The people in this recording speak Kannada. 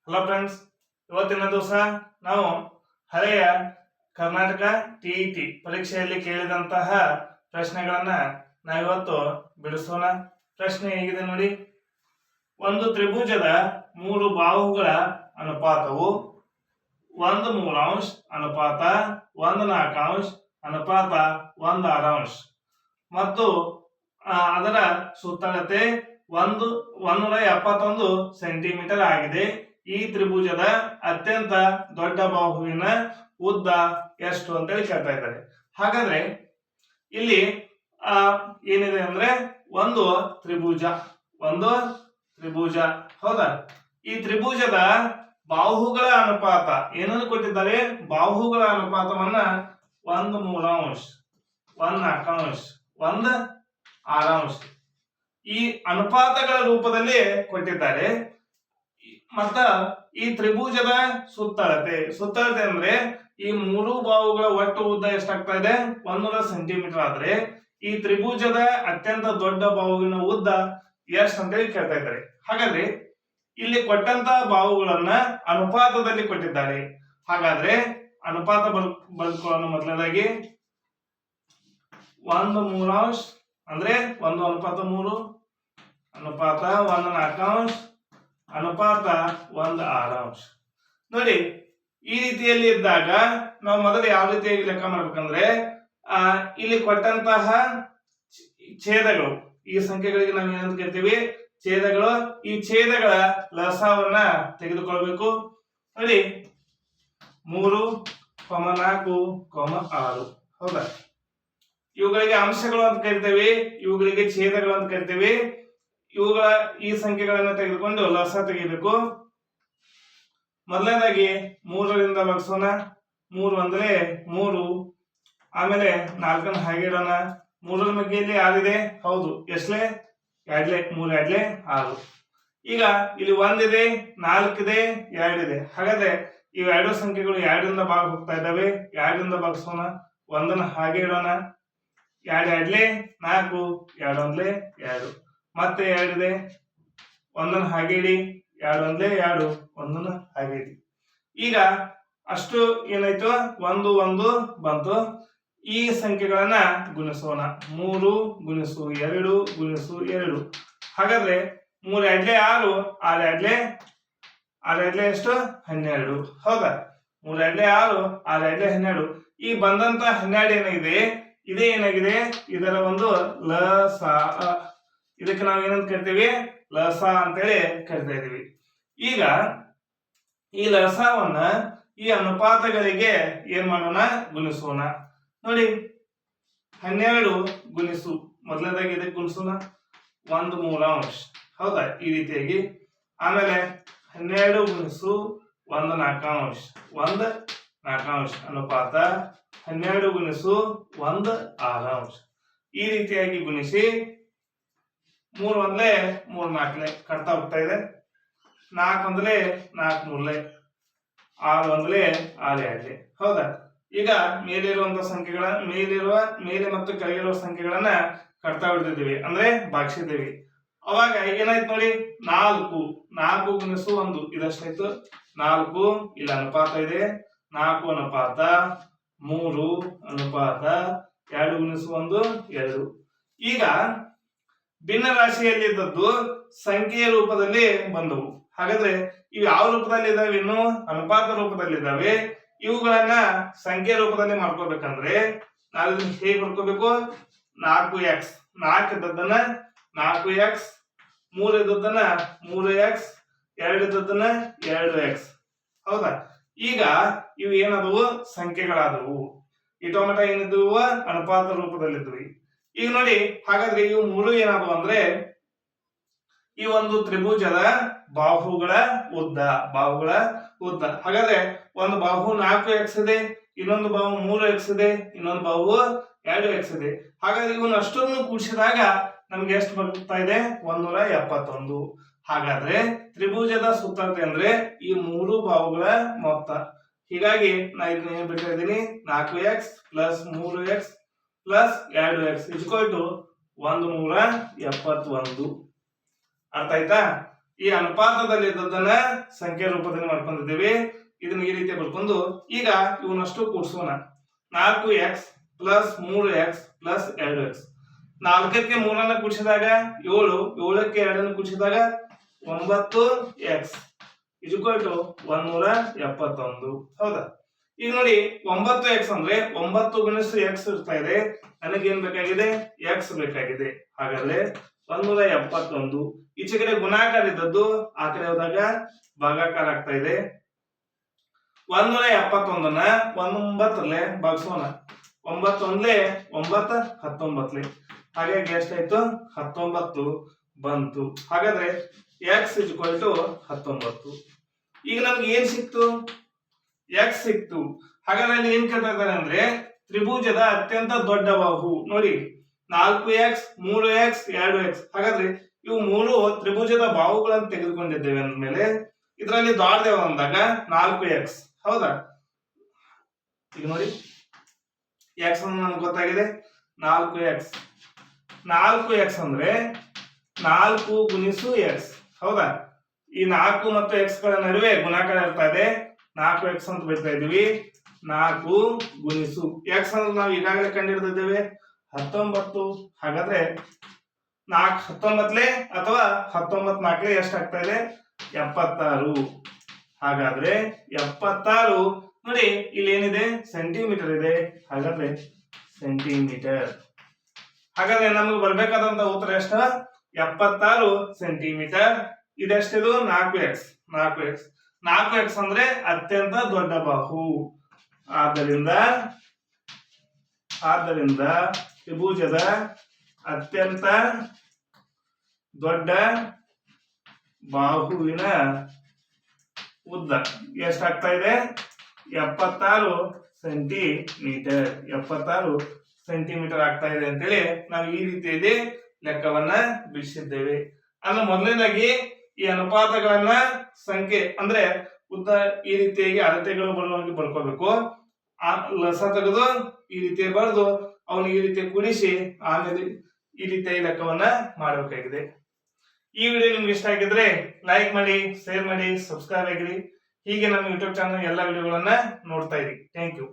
ಹಲೋ ಫ್ರೆಂಡ್ಸ್, ಇವತ್ತಿನ ದಿವಸ ನಾವು ಹಳೆಯ ಕರ್ನಾಟಕ ಟಿಇಟಿ ಪರೀಕ್ಷೆಯಲ್ಲಿ ಕೇಳಿದಂತಹ ಪ್ರಶ್ನೆಗಳನ್ನ ನಾವಿವತ್ತು ಬಿಡಿಸೋಣ. ಪ್ರಶ್ನೆ ಹೇಗಿದೆ ನೋಡಿ. ಒಂದು ತ್ರಿಭುಜದ ಮೂರು ಬಾಹುಗಳ ಅನುಪಾತವು 1/3 ಅನುಪಾತ 1/4 ಅನುಪಾತ 1/6 ಮತ್ತು ಅದರ ಸುತ್ತಳತೆ 171 ಸೆಂಟಿಮೀಟರ್ ಆಗಿದೆ. ಈ ತ್ರಿಭುಜದ ಅತ್ಯಂತ ದೊಡ್ಡ ಬಾಹುವಿನ ಉದ್ದ ಎಷ್ಟು ಅಂತೇಳಿ ಕೇಳ್ತಾ ಇದ್ದಾರೆ. ಹಾಗಾದ್ರೆ ಇಲ್ಲಿ ಏನಿದೆ ಅಂದ್ರೆ ಒಂದು ತ್ರಿಭುಜ ಹೌದಾ. ಈ ತ್ರಿಭುಜದ ಬಾಹುಗಳ ಅನುಪಾತ ಏನನ್ನು ಕೊಟ್ಟಿದ್ದಾರೆ? ಬಾಹುಗಳ ಅನುಪಾತವನ್ನ 1/3 1/4 1/6 ಈ ಅನುಪಾತಗಳ ರೂಪದಲ್ಲಿ ಕೊಟ್ಟಿದ್ದಾರೆ. ಮತ್ತ ಈ ತ್ರಿಭುಜದ ಸುತ್ತಳತೆ ಅಂದ್ರೆ ಈ ಮೂರು ಬಾಹುಗಳ ಒಟ್ಟು ಉದ್ದ ಎಷ್ಟಾಗ್ತಾ ಇದೆ? 100 ಸೆಂಟಿಮೀಟರ್ ಆದ್ರೆ ಈ ತ್ರಿಭುಜದ ಅತ್ಯಂತ ದೊಡ್ಡ ಬಾಹುವಿನ ಉದ್ದ ಎಷ್ಟು ಅಂತೇಳಿ ಕೇಳ್ತಾ ಇದ್ದಾರೆ. ಹಾಗಾದ್ರೆ ಇಲ್ಲಿ ಕೊಟ್ಟಂತ ಬಾಹುಗಳನ್ನ ಅನುಪಾತದಲ್ಲಿ ಕೊಟ್ಟಿದ್ದಾರೆ. ಹಾಗಾದ್ರೆ ಅನುಪಾತ ಬಳಸ್ಕೊಳ್ಳೋಣ. ಮೊದಲನೇದಾಗಿ 1/3 ಅಂದ್ರೆ 1/3 ಅನುಪಾತ 1/4 ಅನುಪಾತ 1/6 ನೋಡಿ. ಈ ರೀತಿಯಲ್ಲಿ ಇದ್ದಾಗ ನಾವು ಮೊದಲು ಯಾವ ರೀತಿಯಾಗಿ ಲೆಕ್ಕ ಮಾಡ್ಬೇಕಂದ್ರೆ ಇಲ್ಲಿ ಕೊಟ್ಟಂತಹ ಛೇದಗಳು, ಈ ಸಂಖ್ಯೆಗಳಿಗೆ ನಾವು ಏನಂತ ಕರಿತೀವಿ? ಛೇದಗಳು. ಈ ಛೇದಗಳ ಲಸವನ್ನ ತೆಗೆದುಕೊಳ್ಬೇಕು. ನೋಡಿ 3, 4, 6 ಹೌದಾ. ಇವುಗಳಿಗೆ ಅಂಶಗಳು ಅಂತ ಕರಿತೇವೆ, ಇವುಗಳಿಗೆ ಛೇದಗಳು ಅಂತ ಕರಿತೇವೆ. ಇವುಗಳ ಈ ಸಂಖ್ಯೆಗಳನ್ನ ತೆಗೆದುಕೊಂಡು ಲಸ ತೆಗಿಬೇಕು. ಮೊದಲನೇದಾಗಿ 3ರಿಂದ ಭಾಗಿಸೋಣ. 3 ಅಂದ್ರೆ 3, ಆಮೇಲೆ 4 ಹಾಗೆ ಇಡೋಣ. 3ರ ಮಧ್ಯೆಯಲ್ಲಿ 6 ಇದೆ. ಹೌದು, ಎಷ್ಟಲೇ? 2 3 2 6. ಈಗ ಇಲ್ಲಿ 1 ಇದೆ, 4 ಇದೆ, 2 ಇದೆ. ಹಾಗಾದ್ರೆ ಇವೆರಡು ಸಂಖ್ಯೆಗಳು 2ರಿಂದ ಭಾಗ ಹೋಗ್ತಾ ಇದ್ದಾವೆ. 2ರಿಂದ ಭಾಗಿಸೋಣ. 1ನ ಹಾಗೆ ಇಡೋಣ. 2 2 4 2 1 2 ಮತ್ತೆ 2 ಇದೆ. 1ನ ಹಾಗೆ ಇಡಿ. 2 1 2 1ನ ಹಾಗೆ ಇಡಿ. ಈಗ ಅಷ್ಟು ಏನಾಯ್ತು? 1 1 ಬಂತು. ಈ ಸಂಖ್ಯೆಗಳನ್ನ ಗುಣಿಸೋಣ. 3 × 2 × 2. ಹಾಗಾದ್ರೆ 3 2 6 6 2 ಎಷ್ಟು? 12 ಹೌದಾ. 3 2 6 6 2 12. ಈ ಬಂದಂತ 12 ಏನಾಗಿದೆ? ಇದೇ ಏನಾಗಿದೆ? ಇದರ ಒಂದು ಲಸ. ಇದಕ್ಕೆ ನಾವು ಏನಂತ ಕರಿತೀವಿ? ಲಸ ಅಂತೇಳಿ ಕರಿತಾ ಇದೀವಿ. ಈಗ ಈ ಲಸವನ್ನ ಈ ಅನುಪಾತಗಳಿಗೆ ಏನ್ ಮಾಡೋಣ? ಗುಣಿಸೋಣ. ನೋಡಿ 12 ಗುಣಿಸು, ಮೊದಲನೇದಾಗಿ ಇದಕ್ಕೆ ಗುಣಿಸೋಣ 1/3 ಹೌದಾ, ಈ ರೀತಿಯಾಗಿ. ಆಮೇಲೆ 12 ಗುಣಿಸು 1/4 1/4 ಅನುಪಾತ 12 ಗುಣಿಸು 1/6 ಈ ರೀತಿಯಾಗಿ ಗುಣಿಸಿ 3 1 3 4 ಕಟ್ತಾ ಹೋಗ್ತಾ ಇದೆ. 4 1 4 3 6 1 6 2 ಹೌದಾ. ಈಗ ಮೇಲಿರುವಂತಹ ಸಂಖ್ಯೆಗಳ ಮೇಲೆ ಮತ್ತು ಕೆಳಗಿರುವ ಸಂಖ್ಯೆಗಳನ್ನ ಕಟ್ತಾ ಬಿಡ್ತಿದ್ದೀವಿ, ಅಂದ್ರೆ ಭಾಗಿಸಿದ್ದೀವಿ. ಅವಾಗ ಏನಾಯ್ತು ನೋಡಿ, 4 ಗುಣಿಸು 1 ಇದಷ್ಟಾಯ್ತು. 4 ಇಲ್ಲಿ ಅನುಪಾತ ಇದೆ. 4 ಅನುಪಾತ 3 ಅನುಪಾತ 2 ಗುಣಿಸು 1 2. ಈಗ ಭಿನ್ನ ರಾಶಿಯಲ್ಲಿದ್ದದ್ದು ಸಂಖ್ಯೆಯ ರೂಪದಲ್ಲಿ ಬಂದವು. ಹಾಗಾದ್ರೆ ಇವು ಯಾವ ರೂಪದಲ್ಲಿ ಇದಾವೆ? ಇನ್ನು ಅನುಪಾತ ರೂಪದಲ್ಲಿ ಇದ್ದಾವೆ. ಇವುಗಳನ್ನ ಸಂಖ್ಯೆ ರೂಪದಲ್ಲಿ ಮಾಡ್ಕೋಬೇಕಂದ್ರೆ ನಾವು ಹೇಗೆ ಮಾಡ್ಕೋಬೇಕು? 4x 4 ಇದ್ದದ್ದನ್ನ 4x 3 ಇದ್ದದ್ದನ್ನ 3x 2 ಇದ್ದದ್ದನ್ನ 2x ಹೌದಾ. ಈಗ ಇವು ಏನಾದವು? ಸಂಖ್ಯೆಗಳಾದವು. ಈ ಟೊಮೆಟ ಏನಿದ್ವು? ಅನುಪಾತ ರೂಪದಲ್ಲಿದ್ವಿ. ಈಗ ನೋಡಿ, ಹಾಗಾದ್ರೆ ಇವು ಮೂರು ಏನಾದವು ಅಂದ್ರೆ ಈ ಒಂದು ತ್ರಿಭುಜದ ಬಾಹುಗಳ ಉದ್ದ. ಹಾಗಾದ್ರೆ ಒಂದು ಬಾಹು 4x ಇದೆ, ಇನ್ನೊಂದು ಬಾಹು 3x ಇದೆ, ಇನ್ನೊಂದು ಬಾಹು 2x ಇದೆ. ಹಾಗಾದ್ರೆ ಇವನ್ನ ಅಷ್ಟನ್ನು ಕೂಡಿಸಿದಾಗ ನಮ್ಗೆ ಎಷ್ಟು ಬರ್ತಾ ಇದೆ? 171. ಹಾಗಾದ್ರೆ ತ್ರಿಭುಜದ ಸುತ್ತಳತೆ ಅಂದ್ರೆ ಈ ಮೂರು ಬಾಹುಗಳ ಮೊತ್ತ. ಹೀಗಾಗಿ ನಾ ಇದನ್ನ ಏನ್ ಬಿಡ್ತಾ ಇದ್ದೀನಿ? 4x + 3x + 2x = 171. ಅರ್ಥ ಆಯ್ತಾ? ಈ ಅನುಪಾತದಲ್ಲಿ ಇದ್ದದನ್ನ ಸಂಖ್ಯೆ ರೂಪದಲ್ಲಿ ಮಾಡ್ಕೊಂಡಿದ್ದೇವೆ. ಇದನ್ನ ಈ ರೀತಿ ಬರ್ಕೊಂಡು ಈಗ ಇವನಷ್ಟು ಕೂಡಿಸೋಣ. 4x plus 3x plus 2x. 4ಕ್ಕೆ 3 ಕೂಡಿಸಿದಾಗ 7, 7ಕ್ಕೆ 2 ಕೂಡಿಸಿದಾಗ 9x ಇಜುಕಲ್ ಟು 171. ಹೌದಾ? ಈಗ ನೋಡಿ 9x ಅಂದ್ರೆ 9 ಗುಣಿಸು x ಇರ್ತಾ ಇದೆ. ನನಗೇನ್ ಬೇಕಾಗಿದೆ? x ಬೇಕಾಗಿದೆ. ಹಾಗಾದ್ರೆ 171. ಈಚೆ ಕಡೆ ಗುಣಾಕಾರ ಇದ್ದದ್ದು ಆ ಕಡೆ ಹೋದಾಗ ಭಾಗಾಕಾರ ಆಗ್ತಾ ಇದೆ. 171ನ್ನ 9ಲೆ ಭಾಗಿಸೋಣ. 9 ಒಂದ್ಲೆ 9 19. ಹಾಗಾಗಿ ಎಷ್ಟಾಯ್ತು? 19 ಬಂತು. ಹಾಗಾದ್ರೆ x ಇಕ್ವಲ್ ಟು 19. ಈಗ ನಮ್ಗೆ ಏನ್ ಸಿಕ್ತು? x ಸಿಕ್ತು. ಹಾಗಾದ್ರೆ ಅಲ್ಲಿ ಏನ್ ಕೇಳ್ತಾ ಇದ್ದಾರೆ ಅಂದ್ರೆ ತ್ರಿಭುಜದ ಅತ್ಯಂತ ದೊಡ್ಡ ಬಾಹು. ನೋಡಿ 4x 3x 2x. ಹಾಗಾದ್ರೆ ಇವು ಮೂರು ತ್ರಿಭುಜದ ಬಾಹುಗಳನ್ನು ತೆಗೆದುಕೊಂಡಿದ್ದೇವೆ ಅಂದ್ಮೇಲೆ ಇದರಲ್ಲಿ ದೊಡ್ಡದೇವ ಅಂದಾಗ 4x. ಹೌದಾ? ಈಗ ನೋಡಿ x ಅನ್ನು ನಮ್ಗೆ ಗೊತ್ತಾಗಿದೆ 4x. 4x ಅಂದ್ರೆ 4 ಗುಣಿಸು x. ಹೌದಾ? ಈ 4 ಮತ್ತು x ಗಳ ನಡುವೆ ಗುಣಾಕಾರ ಇರ್ತಾ ಇದೆ. 4x ಅಂತ ಬಿಡ್ತಾ ಇದೀವಿ. 4 ಗುಣಿಸು x ಅಂದ್ರೆ ನಾವು ಈಗಾಗಲೇ ಕಂಡುಹಿಡಿದಿದ್ದೇವೆ 19. ಹಾಗಾದ್ರೆ 4 19 ಅಥವಾ 19 4 ಎಷ್ಟಾಗ್ತಾ ಇದೆ? 76. ಹಾಗಾದ್ರೆ 76 ನೋಡಿ ಇಲ್ಲಿ ಏನಿದೆ? ಸೆಂಟಿಮೀಟರ್ ಇದೆ. ಹಾಗಾದ್ರೆ ಸೆಂಟಿಮೀಟರ್. ಹಾಗಾದ್ರೆ ನಮಗೆ ಬರ್ಬೇಕಾದಂತ ಉತ್ತರ ಎಷ್ಟು? 76 ಸೆಂಟಿಮೀಟರ್. ಇದೆಷ್ಟಿದು? 4x. 4x ಅಂದ್ರೆ ಅತ್ಯಂತ ದೊಡ್ಡ ಬಾಹು. ಆದ್ದರಿಂದ ತ್ರಿಭುಜದ ಅತ್ಯಂತ ದೊಡ್ಡ ಬಾಹುವಿನ ಉದ್ದ ಎಷ್ಟಾಗ್ತಾ ಇದೆ? 76 ಸೆಂಟಿಮೀಟರ್. 76 ಸೆಂಟಿಮೀಟರ್ ಆಗ್ತಾ ಇದೆ ಅಂತೇಳಿ ನಾವು ಈ ರೀತಿಯಲ್ಲಿ ಲೆಕ್ಕವನ್ನ ಬಿಡಿಸಿದ್ದೇವೆ. ಅಂದ್ರೆ ಮೊದಲನೇದಾಗಿ ಈ ಅನುಪಾತಗಳನ್ನ ಸಂಖ್ಯೆ ಅಂದ್ರೆ ಉದ್ದ ಈ ರೀತಿಯಾಗಿ ಅಳತೆಗಳು ಬರುವಂಗೆ ಬರ್ಕೋಬೇಕು. ಆ ಲಸ ತೆಗೆದು ಈ ರೀತಿ ಬರೆದು ಅವನು ಈ ರೀತಿ ಕೂಡಿಸಿ ಆಮೇಲೆ ಈ ರೀತಿಯಾಗಿ ಲೆಕ್ಕವನ್ನ ಮಾಡಬೇಕಾಗಿದೆ. ಈ ವಿಡಿಯೋ ನಿಮ್ಗೆ ಇಷ್ಟ ಆಗಿದ್ರೆ ಲೈಕ್ ಮಾಡಿ, ಶೇರ್ ಮಾಡಿ, ಸಬ್ಸ್ಕ್ರೈಬ್ ಆಗಿರಿ. ಹೀಗೆ ನಮ್ಮ ಯೂಟ್ಯೂಬ್ ಚಾನಲ್ ಎಲ್ಲ ವಿಡಿಯೋಗಳನ್ನ ನೋಡ್ತಾ ಇರಿ. Thank you.